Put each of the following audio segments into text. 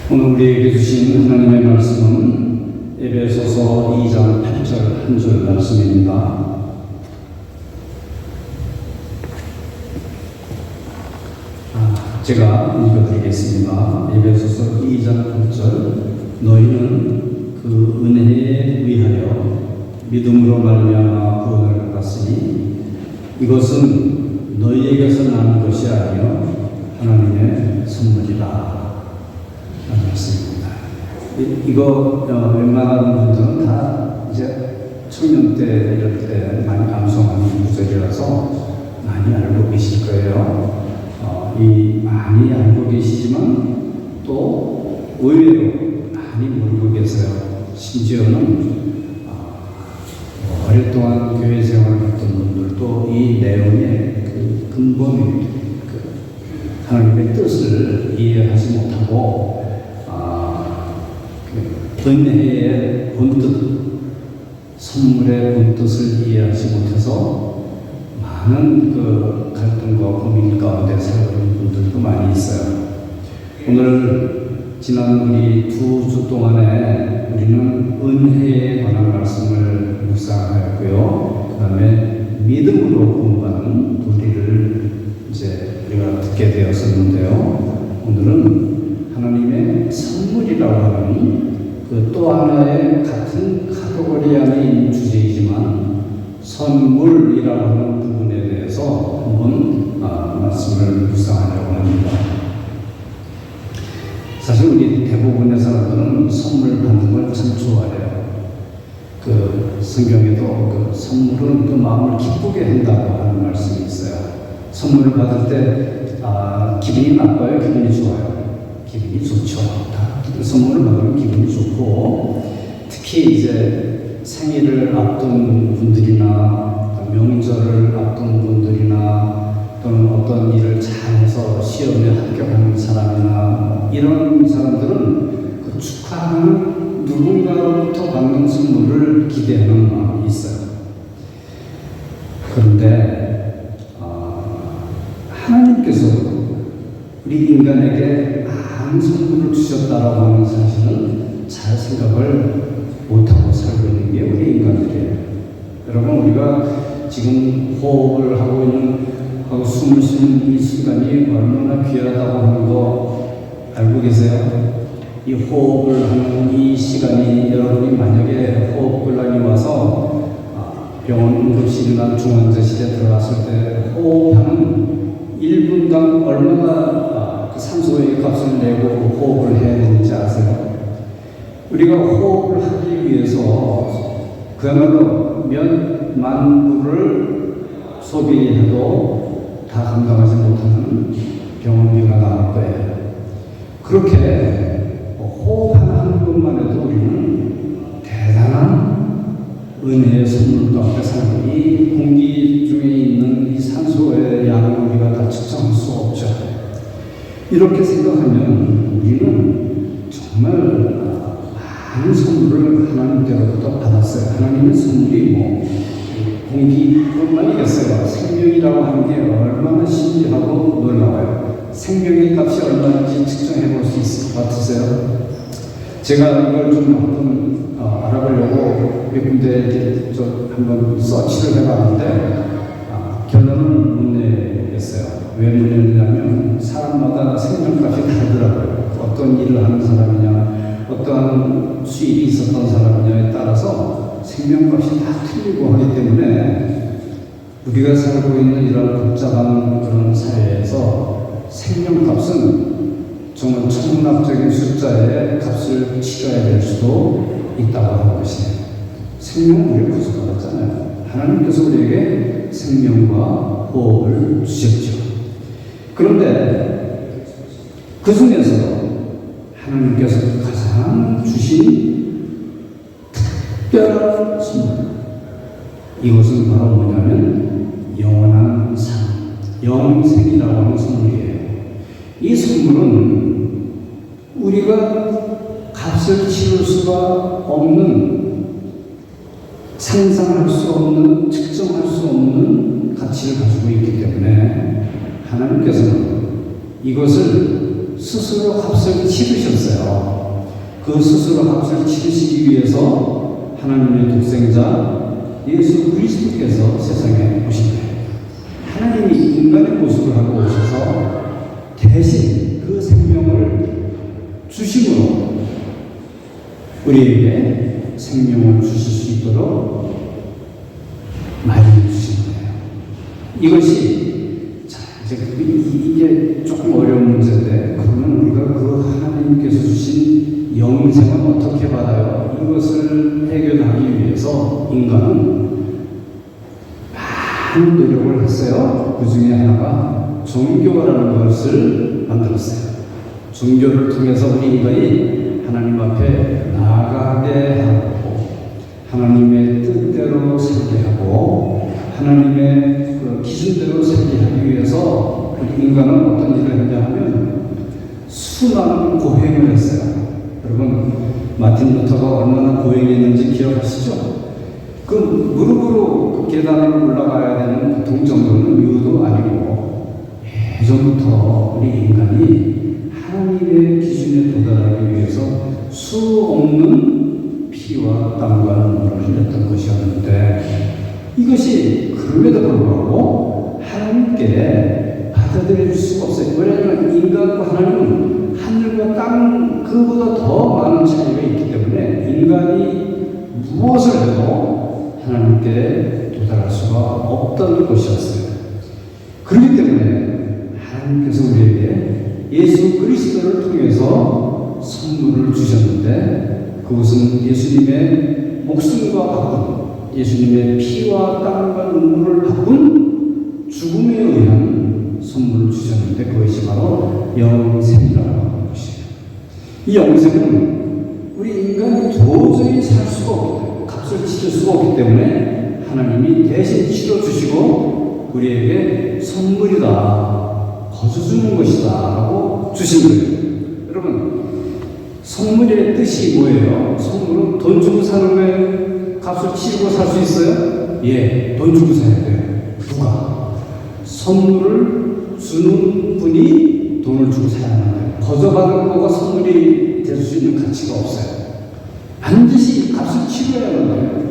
오늘 우리에게 주신 하나님의 말씀은 에베소서 2장 8절 한 줄 말씀입니다. 제가 읽어드리겠습니다. 에베소서 2장 8절 너희는 그 은혜에 의하여 믿음으로 말미암아 구원을 받았으니 이것은 너희에게서 난 것이 아니요 하나님의 선물이다 라는 말씀입니다. 이거 웬만한 분들은 다 이제 청년 때 이럴 때 많이 암송하는 구절이라서 많이 알고 계실 거예요. 이 많이 알고 계시지만 또 의외로 많이 모르고 계세요. 심지어는 오랫동안 교회 생활을 했던 분들도 이 내용의 그 근본의 하나님의 뜻을 이해하지 못하고 은혜의 본뜻, 선물의 본뜻을 이해하지 못해서 많은 그 갈등과 고민 가운데 살고 있는 분들도 많이 있어요. 오늘 지난 우리 2주 동안에 우리는 은혜에 관한 말씀을 묵상하였고요. 그 다음에 믿음으로 구원받는 도리를 이제 우리가 듣게 되었었는데요. 오늘은 하나님의 선물이라고 하는 그 또 하나의 같은 카테고리 안에 있는 주제이지만 선물이라고 하는 부분에 대해서 한번 말씀을 묵상하려고 합니다. 사실 우리 대부분의 사람들은 선물 받는 걸 참 좋아해요. 그 성경에도 그 선물은 그 마음을 기쁘게 한다고 하는 말씀이 있어요. 선물을 받을 때 기분이 나빠요? 기분이 좋아요? 기분이 좋죠. 선물을 받으면 기분이 좋고, 특히 이제 생일을 앞둔 분들이나 명절을 앞둔 분들이나 또는 어떤 일을 잘해서 시험에 합격하는 사람이나 이런 사람들은 그 축하하는 누군가로부터 받는 선물을 기대하는 마음이 있어요. 그런데 하나님께서 우리 인간에게 많은 선물을 주셨다라고 하는 사실은 잘 생각을 못하고 살고 있는 게 우리 인간들이에요. 여러분, 우리가 지금 호흡을 하고 있는, 숨을 쉬는 이 순간이 얼마나 귀하다고 하는 거 알고 계세요? 이 호흡을 하는 이 시간이, 여러분이 만약에 호흡곤란이 와서 병원 응급실이나 중환자실에 들어갔을 때 호흡하는 1분당 얼마나 산소의 값을 내고 호흡을 해야 되는지 아세요? 우리가 호흡을 하기 위해서 그야말로 몇만 불을 소비해도 다 감당하지 못하는 병원비가 나올 거예요. 그렇게 호흡하는 것만 해도 우리는 대단한 은혜의 선물 가운데 사는, 이 공기 중에 있는 이 산소의 양을 우리가 다 측정할 수 없죠. 이렇게 생각하면 우리는 정말 많은 선물을 하나님께로부터 받았어요. 하나님의 선물이 공기뿐만이겠어요. 생명이라고 하는 게 얼마나 신기하고 놀라워요. 생명의 값이 얼마인지 측정해 볼 수 있을 것 같으세요? 제가 이걸 좀 한번 알아보려고 몇 군데 한번 서치를 해봤는데 결론은 못 내겠어요. 왜 못 내냐면 사람마다 생명값이 다르더라고요. 어떤 일을 하는 사람이냐, 어떠한 수입이 있었던 사람이냐에 따라서 생명값이 다 틀리고 하기 때문에 우리가 살고 있는 이런 복잡한 그런 사회에서 생명값은 정말 천문학적인 숫자의 값을 치러야 될 수도 있다고 하는 것이에요. 생명은 우리가 구속받았잖아요. 하나님께서 우리에게 생명과 호흡을 주셨죠. 그런데 그 중에서도 하나님께서 가장 주신 특별한 선물, 이것은 바로 뭐냐면 영원한 삶, 영생이라고 하는 선물이에요. 이 선물은 우리가 값을 치를 수가 없는, 상상할 수 없는, 측정할 수 없는 가치를 가지고 있기 때문에 하나님께서는 이것을 스스로 값을 치르셨어요. 그 스스로 값을 치르시기 위해서 하나님의 독생자 예수 그리스도께서 세상에 오신 거예요. 하나님이 인간의 모습을 하고 오셔서 대신 그 생명을 주심으로 우리에게 생명을 주실 수 있도록 마련해 주신 거예요. 이것이 자 이제 이게 조금 어려운 문제인데, 그러면 우리가 그 하나님께서 주신 영생은 어떻게 받아요? 이것을 해결하기 위해서 인간은 많은 노력을 했어요. 그 중에 하나가 종교라는 것을 만들었어요. 종교를 통해서 우리 인간이 하나님 앞에 나아가게 하고, 하나님의 뜻대로 살게 하고, 하나님의 그 기준대로 살게 하기 위해서 우리 인간은 어떤 일을 했냐 하면 수많은 고행을 했어요. 여러분, 마틴 루터가 얼마나 고행했는지 기억하시죠? 그 무릎으로 그 계단을 올라가야 되는 보통 정도는 이유도 아니고, 예전부터 우리 인간이 하나님의 기준에 도달하기 위해서 수 없는 피와 땀과 눈물을 흘렸던 것이었는데, 이것이 그럼에도 불구하고 하나님께 받아들일 수가 없어요. 왜냐하면 인간과 하나님은 하늘과 땅 그보다 더 많은 차이가 있기 때문에 인간이 무엇을 해도 하나님께 도달할 수가 없던 것이었어요. 그렇기 때문에 하나님께서 우리에게 예수 그리스도를 통해서 선물을 주셨는데, 그것은 예수님의 목숨과 바꾼, 예수님의 피와 땀과 눈물을 바꾼 죽음에 의한 선물을 주셨는데, 그것이 바로 영생이라고 하는 것이에요. 이 영생은 우리 인간이 도저히 살 수가 없고 값을 치를 수가 없기 때문에 하나님이 대신 치러주시고 우리에게 선물이다, 거저주는 것이다 라고 주신 거예요. 여러분, 선물의 뜻이 뭐예요? 선물은 돈 주고 사는 거예요? 값을 치르고 살 수 있어요? 예, 돈 주고 사야 돼요. 누가? 선물을 주는 분이 돈을 주고 사야 하는데, 거저받은 거가 선물이 될 수 있는 가치가 없어요. 반드시 값을 치러야 하는데요.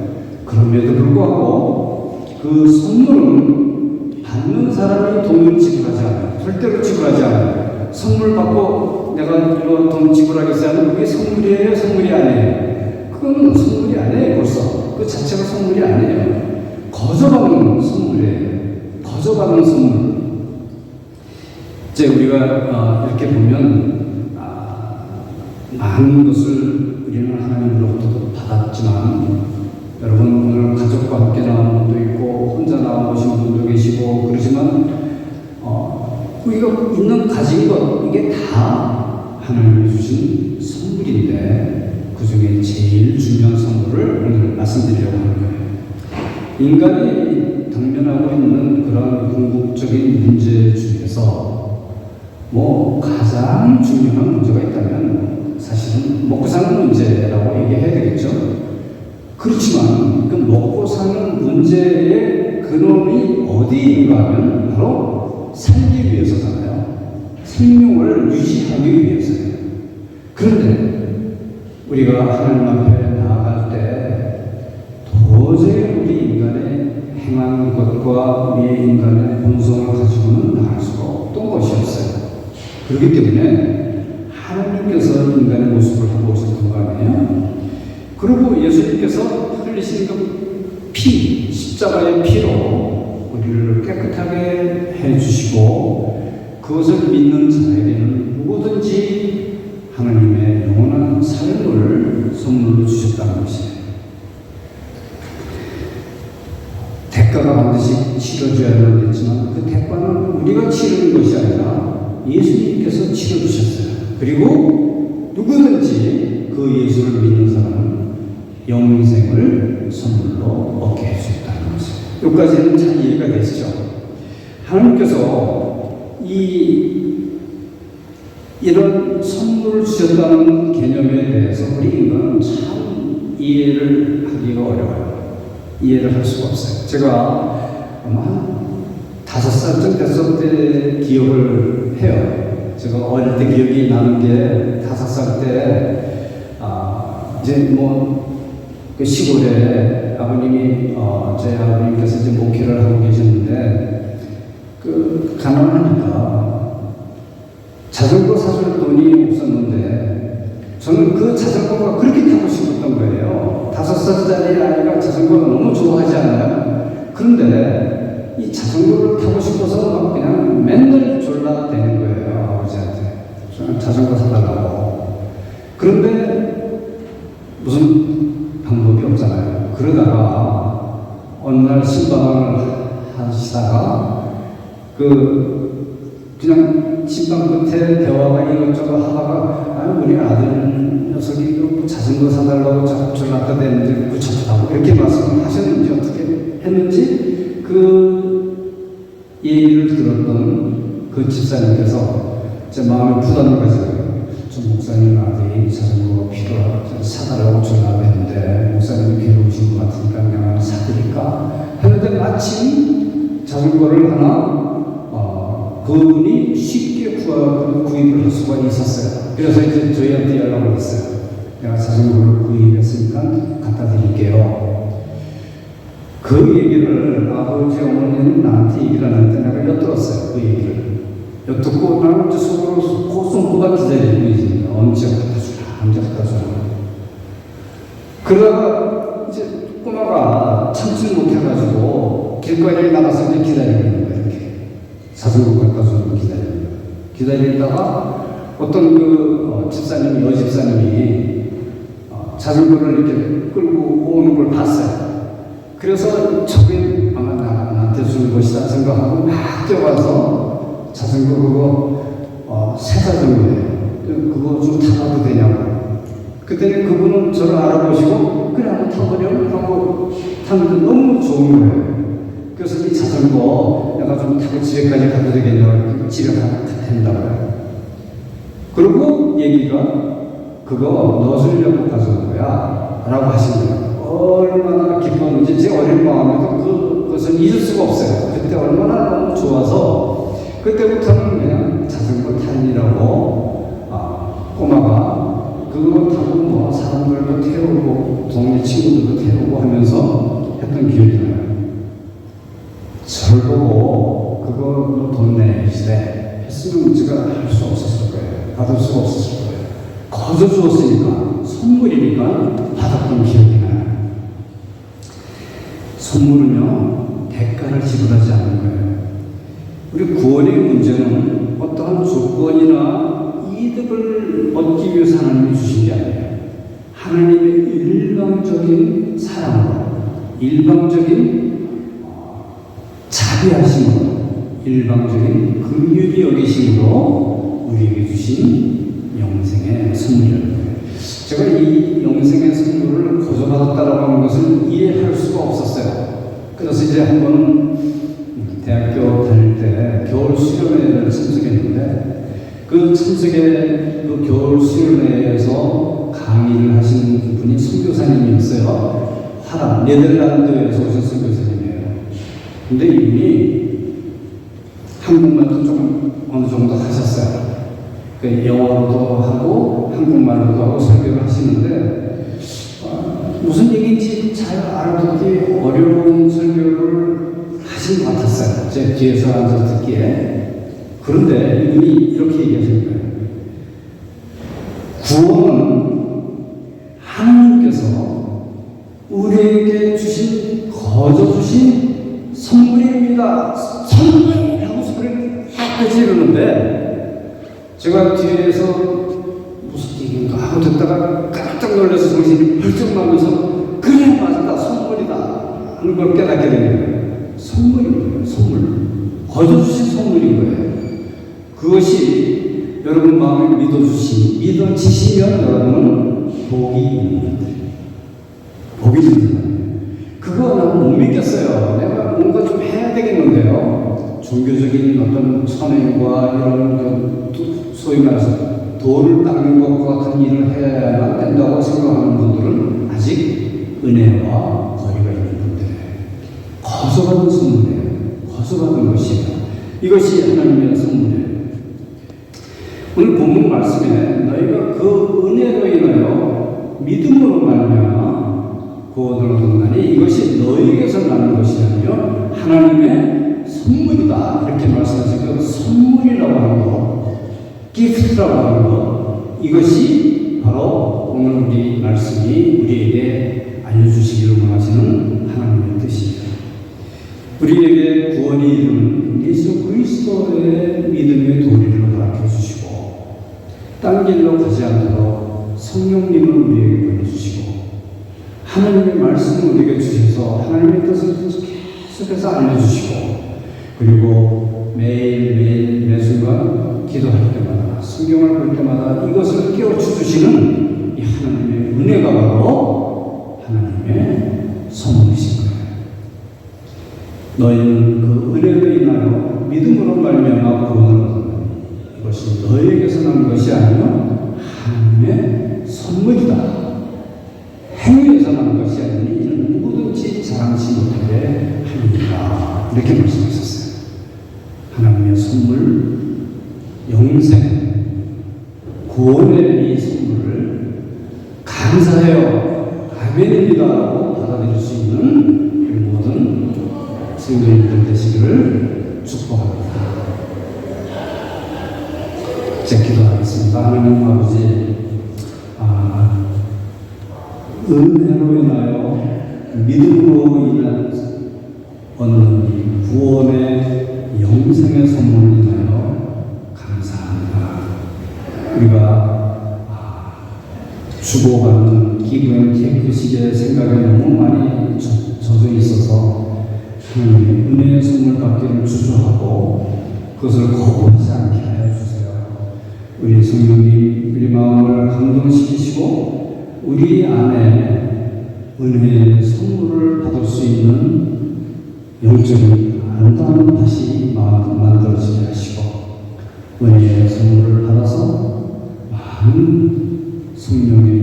그럼에도 불구하고 그 선물은 받는 사람이 돈을 지불하지 않아요. 절대로 지불하지 않아요. 선물 받고 내가 이거 돈 지불하겠어요 하면 그게 선물이에요? 선물이 아니에요? 그거는 선물이 아니에요. 벌써 그 자체가 선물이 아니에요. 거저받는 선물이에요. 거저받는 선물. 이제 우리가 이렇게 보면 많은 것을 우리는 하나님으로부터 받았지만, 여러분 오늘 가족과 함께 나온 분도 있고 혼자 나오신 분도 계시고 그러지만 우리가 있는 가진 것, 이게 다 하나님이 주신 선물인데 그 중에 제일 중요한 선물을 오늘 말씀드리려고 하는 거예요. 인간이 당면하고 있는 그런 궁극적인 문제 중에서 가장 중요한 문제가 있다면 사실은 먹고 사는 문제라고 얘기해야 되겠죠. 그렇지만 그 먹고 사는 문제의 근원이 어디에 있는가 하면 바로 살기 위해서잖아요. 생명을 유지하기 위해서예요. 그런데 우리가 하나님 앞에 나아갈 때 도저히 우리 인간의 행한 것과 우리의 인간의 본성을 가지고는 나갈 수가 없던 것이었어요. 그렇기 때문에 하나님께서 인간의 모습을 하고 오셨던 거 아니에요? 그리고 예수님께서 흘리신 그 피, 십자가의 피로 우리를 깨끗하게 해주시고, 그것을 믿는 자에게는 뭐든지 하나님의 영원한 삶을 선물로 주셨다는 것이에요. 대가가 반드시 치러져야만 했지만 그 대가는 우리가 치르는 것이 아니라 예수님께서 치러주셨어요. 그리고 누구든지 그 예수를 믿는 사람은 영생을 선물로 얻게 해주셨다는 것이에요. 여기까지는 잘 이해가 되시죠? 하나님께서 이런 선물을 주셨다는 개념에 대해서 우리 인간은 참 이해를 하기가 어려워요. 이해를 할 수가 없어요. 제가 아마 한 5살쯤 됐을 때 기억을 해요. 제가 어릴 때 기억이 나는 게 5살 때, 이제 그 시골에 아버님이, 제 아버님께서 이제 목회를 하고 계셨는데, 가난하니까 자전거 사줄 돈이 없었는데, 저는 그 자전거가 그렇게 타고 싶었던 거예요. 5살짜리 아이가 자전거를 너무 좋아하지 않아요? 그런데 이 자전거를 타고 싶어서 막 그냥 맨날 졸라대는 거예요, 아버지한테. 저는 자전거 사달라고. 그런데 무슨 방법이 없잖아요. 그러다가 어느 날 신방을 하시다가 그냥 신방 끝에 대화가 이것저것 하다가 우리 아들 녀석이 자전거 사달라고 자꾸 졸라대는데 붙여주라고 이렇게 말씀하셨는지 어떻게 했는지 그 얘기를 들었던 그 집사님께서 제 마음에 부담을 가져요. 저 목사님 아들이 자전거 필요하고 사달라고 전화했는데 목사님이 괴로우신 것 같으니까 내가 사드릴까? 했는데 마침 자전거를 하나 그분이 쉽게 구입을 할 수가 있었어요. 그래서 이제 저희한테 연락을 했어요. 내가 자전거를 구입했으니까 갖다 드릴게요. 그 얘기를 아버지 어머니는 나한테 얘기를 하는데 내가 엿들었어요. 그 얘기를 엿듣고 나는 이제 속으로 손꼽아 기다리고 있습니다. 언제 갖다 주라, 언제 갖다 주라. 그러다가 이제 꼬마가 참지 못해가지고 길거리에 나가서 이제 기다리고 있는 거예요. 이렇게 자전거 갖다 주는 거 기다리다가 어떤 집사님이, 여집사님이 자전거를 이렇게 끌고 오는 걸 봤어요. 그래서 저게 아마 나한테 주는 것이다 생각하고 막 뛰어가서 자전거 그거 새 자전거예요. 그거 좀 타봐도 되냐고. 그때는 그분은 저를 알아보시고 그래 한번 타보려 하고 탔는데 너무 좋은 거예요. 그래서 이 자전거 내가 좀 타고 집에까지 가도 되겠냐고 집에 가도 된다고요. 그리고 얘기가 그거 너 주려고 가져온 거야 라고 하시는 거예요. 얼마나 기뻤는지 제 어린 마음에도 그것을 잊을 수가 없어요. 그때 얼마나 너무 좋아서 그때부터는 그냥 자전거 타니라고 꼬마가 그거 타고 사람들도 태우고 동네 친구들도 태우고 하면서 했던 기억이 나요. 저를 보고 그거 돈 내시래 했으면 제가 할 수 없었을 거예요. 받을 수가 없었을 거예요. 거저 주었으니까 선물이니까 받았던 기억이 나요. 선물은요 대가를 지불하지 않는 거예요. 우리 구원의 문제는 어떠한 조건이나 이득을 얻기 위해서 하나님이 주신 게 아니에요. 하나님의 일방적인 사랑으로, 일방적인 자비하심으로, 일방적인 긍휼히 여기심으로 우리에게 주신 영생의 선물이라는 거예요. 제가 이 영생의 선물을 거저받았다라고 하는 것을 이해할 수가 없었어요. 그래서 이제 한 번은 대학교 다닐 때 겨울 수련회를 참석했는데 그 참석의 그 겨울 수련회에서 강의를 하신 분이 선교사님이었어요. 화람, 네덜란드에서 오신 선교사님이에요. 근데 이분이 한국말도 좀 어느 정도 하셨어요. 영어로도 하고 한국말로도 하고 설교를 하시는데 무슨 얘기인지 잘 알아듣기 어려운 설교를 하신 것 같았어요. 제 뒤에서 앉아서 듣기에. 그런데 이분이 이렇게 얘기하신 거예요. 구원은 하나님께서 우리에게 거저 주신 선물입니다. 선물이라고 소리를 딱 지르는데 제가 뒤에서 무슨 얘기인가 하고 듣다가 깜짝 놀라서 정신이 벌쩍 나면서 그래 맞다 선물이다 하는 걸 깨닫게 되는 거예요. 선물인 거예요. 선물. 거저 주신 선물인 거예요. 그것이 여러분 마음에 믿어지시면 여러분은 복이 있는 분들. 복이 있는 사람이에요. 그거 나는 못 믿겠어요. 내가 뭔가 좀 해야 되겠는데요. 종교적인 어떤 선행과 이런 소위 말해서 돌을 닦는 것과 같은 일을 해야만 된다고 생각하는 분들은 아직 은혜와 거리가 있는 분들이에요. 거저받은 선물이에요. 거저받은 것이에요. 이것이 하나님의 선물이에요. 오늘 본문 말씀에 너희가 그 은혜로 인하여 믿음으로 말미암아 구원을 얻었나니 이것이 너희에게서 나는 것이 아니요 하나님의 선물이다. 이렇게 말씀하시고 선물이라고 하는 것, 기프트라고 하는 것, 이것이 바로 오늘 우리 말씀이 우리에게 알려주시기를 원하시는 하나님의 뜻입니다. 우리에게 구원이 이루는 예수 그리스도의 믿음의 도리를 허락해 주시고 딴 길로 가지 않도록 성령님을 우리에게 보내주시고 하나님의 말씀을 우리에게 주셔서 하나님의 뜻을 계속해서 알려주시고 그리고 매일매일 매순간 기도할 때마다 성경을 볼 때마다 이것을 깨우쳐 주시는 이 하나님의 은혜가 바로 하나님의 선물이신 거예요. 너희는 그 은혜로 인하여 믿음으로 말미암아 구원을 얻었나니 이것이 너희에게서 난 것이 아니요 하나님의 선물이다. 행위에서 난 것이 아니니 이는 누구든지 자랑치 못하게 하리라. 이렇게 말씀하셨어요. 하나님의 선물, 영생, 구원의 이 선물을 감사해요. 아멘입니다라고 받아들일 수 있는 우리 모든 성도님들 되시기를 축복합니다. 제가 기도하겠습니다. 하나님 아버지, 은혜로 인하여 믿음으로 인한 얻는 구원의 영생의 선물을 인하여 감사합니다. 우리가 주고받는 기브앤테이크 식의 생각에 너무 많이 젖어 있어서 하나님의 은혜의 선물 받기를 주저하고 그것을 거부하지 않게 하여 주세요. 우리 성령님 우리 마음을 감동시키시고 우리 안에 은혜의 선물을 받을 수 있는 영적인 아름다운 다시 마음 만들어지게 하시고 은혜의 선물을 받아서 많은 성령의